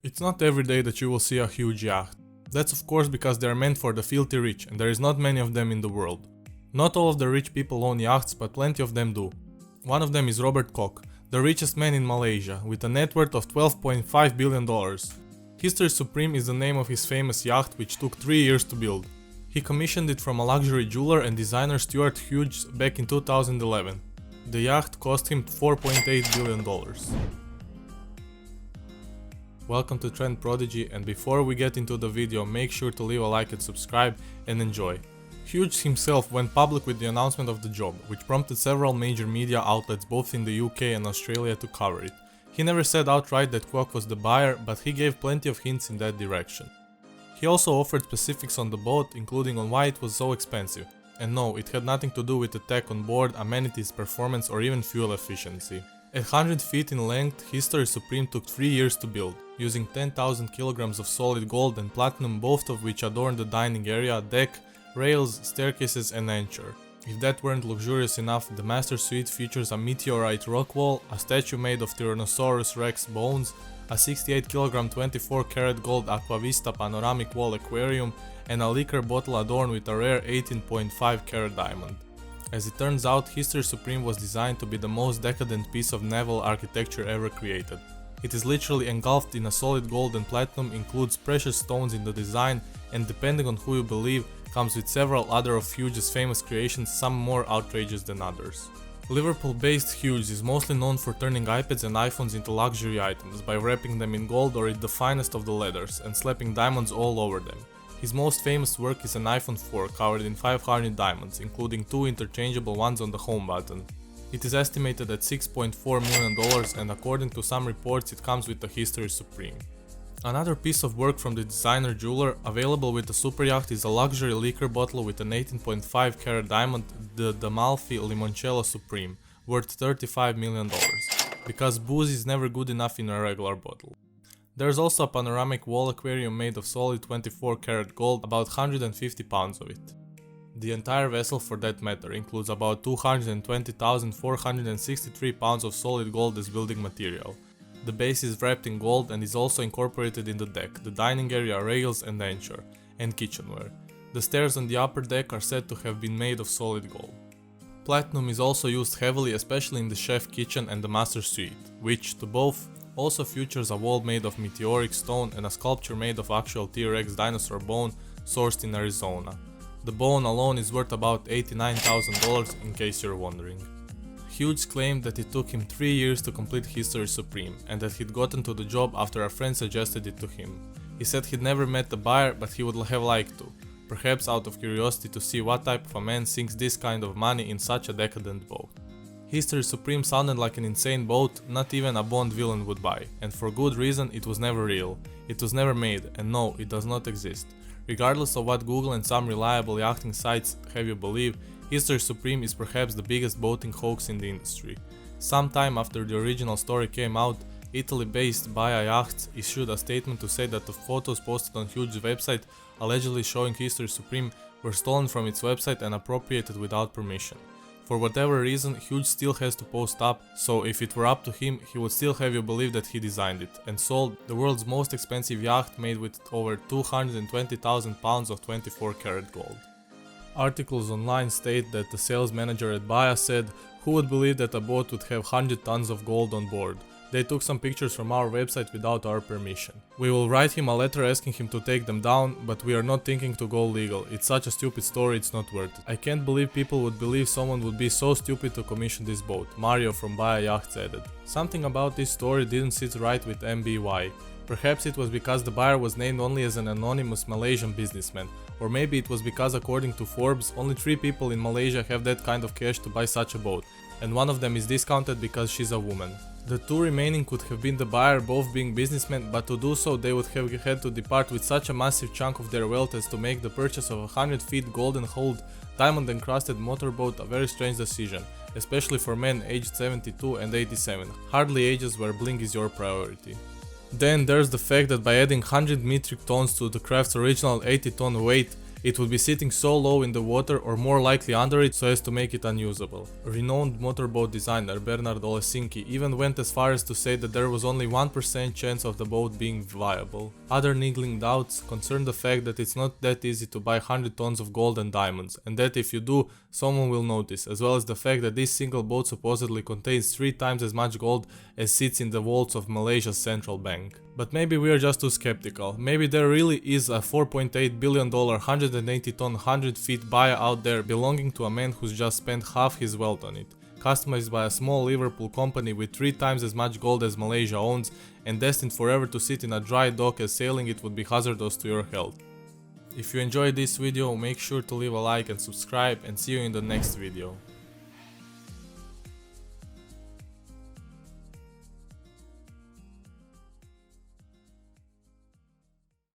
It's not every day that you will see a huge yacht. That's of course because they are meant for the filthy rich and there is not many of them in the world. Not all of the rich people own yachts, but plenty of them do. One of them is Robert Koch, the richest man in Malaysia, with a net worth of $12.5 billion. History Supreme is the name of his famous yacht, which took 3 years to build. He commissioned it from a luxury jeweler and designer Stuart Hughes back in 2011. The yacht cost him $4.8 billion. Welcome to Trend Prodigy, and before we get into the video, make sure to leave a like and subscribe and enjoy. Hughes himself went public with the announcement of the job, which prompted several major media outlets both in the UK and Australia to cover it. He never said outright that Koch was the buyer, but he gave plenty of hints in that direction. He also offered specifics on the boat, including on why it was so expensive. And no, it had nothing to do with the tech on board, amenities, performance, or even fuel efficiency. At 100 feet in length, History Supreme took 3 years to build, using 10,000 kilograms of solid gold and platinum, both of which adorn the dining area, deck, rails, staircases and anchor. If that weren't luxurious enough, the master suite features a meteorite rock wall, a statue made of Tyrannosaurus rex bones, a 68 kg 24 karat gold Aquavista panoramic wall aquarium, and a liquor bottle adorned with a rare 18.5 karat diamond. As it turns out, History Supreme was designed to be the most decadent piece of naval architecture ever created. It is literally engulfed in a solid gold and platinum, includes precious stones in the design, and depending on who you believe, comes with several other of Hughes' famous creations, some more outrageous than others. Liverpool-based Hughes is mostly known for turning iPads and iPhones into luxury items by wrapping them in gold or in the finest of the leathers and slapping diamonds all over them. His most famous work is an iPhone 4 covered in 500 diamonds, including 2 interchangeable ones on the home button. It is estimated at $6.4 million, and according to some reports it comes with the History Supreme. Another piece of work from the designer jeweler available with the super yacht is a luxury liquor bottle with an 18.5 karat diamond, the Amalfi Limoncello Supreme, worth $35 million, because booze is never good enough in a regular bottle. There's also a panoramic wall aquarium made of solid 24 karat gold, about 150 pounds of it. The entire vessel, for that matter, includes about 220,463 pounds of solid gold as building material. The base is wrapped in gold and is also incorporated in the deck, the dining area, rails and anchor, and kitchenware. The stairs on the upper deck are said to have been made of solid gold. Platinum is also used heavily, especially in the chef kitchen and the master suite, which, to both, also features a wall made of meteoric stone and a sculpture made of actual T-Rex dinosaur bone sourced in Arizona. The bone alone is worth about $89,000 in case you're wondering. Hughes claimed that it took him 3 years to complete History Supreme and that he'd gotten to the job after a friend suggested it to him. He said he'd never met the buyer, but he would have liked to, perhaps out of curiosity to see what type of a man sinks this kind of money in such a decadent boat. History Supreme sounded like an insane boat not even a Bond villain would buy, and for good reason. It was never real, it was never made, and no, it does not exist. Regardless of what Google and some reliable yachting sites have you believe, History Supreme is perhaps the biggest boating hoax in the industry. Sometime after the original story came out, Italy-based Baia Yachts issued a statement to say that the photos posted on Hughes' website allegedly showing History Supreme were stolen from its website and appropriated without permission. For whatever reason, Hughes still has to post up, so if it were up to him, he would still have you believe that he designed it, and sold the world's most expensive yacht made with over 220,000 pounds of 24 karat gold. Articles online state that the sales manager at Baia said, "Who would believe that a boat would have 100 tons of gold on board? They took some pictures from our website without our permission. We will write him a letter asking him to take them down, but we are not thinking to go legal. It's such a stupid story, it's not worth it. I can't believe people would believe someone would be so stupid to commission this boat," Mario from Baia Yachts added. Something about this story didn't sit right with MBY. Perhaps it was because the buyer was named only as an anonymous Malaysian businessman, or maybe it was because, according to Forbes, only 3 people in Malaysia have that kind of cash to buy such a boat, and one of them is discounted because she's a woman. The 2 remaining could have been the buyer, both being businessmen, but to do so they would have had to depart with such a massive chunk of their wealth as to make the purchase of a 100 feet golden hulled, diamond encrusted motorboat a very strange decision, especially for men aged 72 and 87, hardly ages where bling is your priority. Then there's the fact that by adding 100 metric tons to the craft's original 80-ton weight, It would be sitting so low in the water or more likely under it so as to make it unusable. Renowned motorboat designer Bernard Olesinki even went as far as to say that there was only 1% chance of the boat being viable. Other niggling doubts concern the fact that it's not that easy to buy 100 tons of gold and diamonds, and that if you do, someone will notice, as well as the fact that this single boat supposedly contains 3 times as much gold as sits in the vaults of Malaysia's central bank. But maybe we are just too skeptical. Maybe there really is a $4.8 billion 180 ton 100 feet buy out there belonging to a man who's just spent half his wealth on it, customized by a small Liverpool company with 3 times as much gold as Malaysia owns and destined forever to sit in a dry dock as sailing it would be hazardous to your health. If you enjoyed this video, make sure to leave a like and subscribe, and see you in the next video.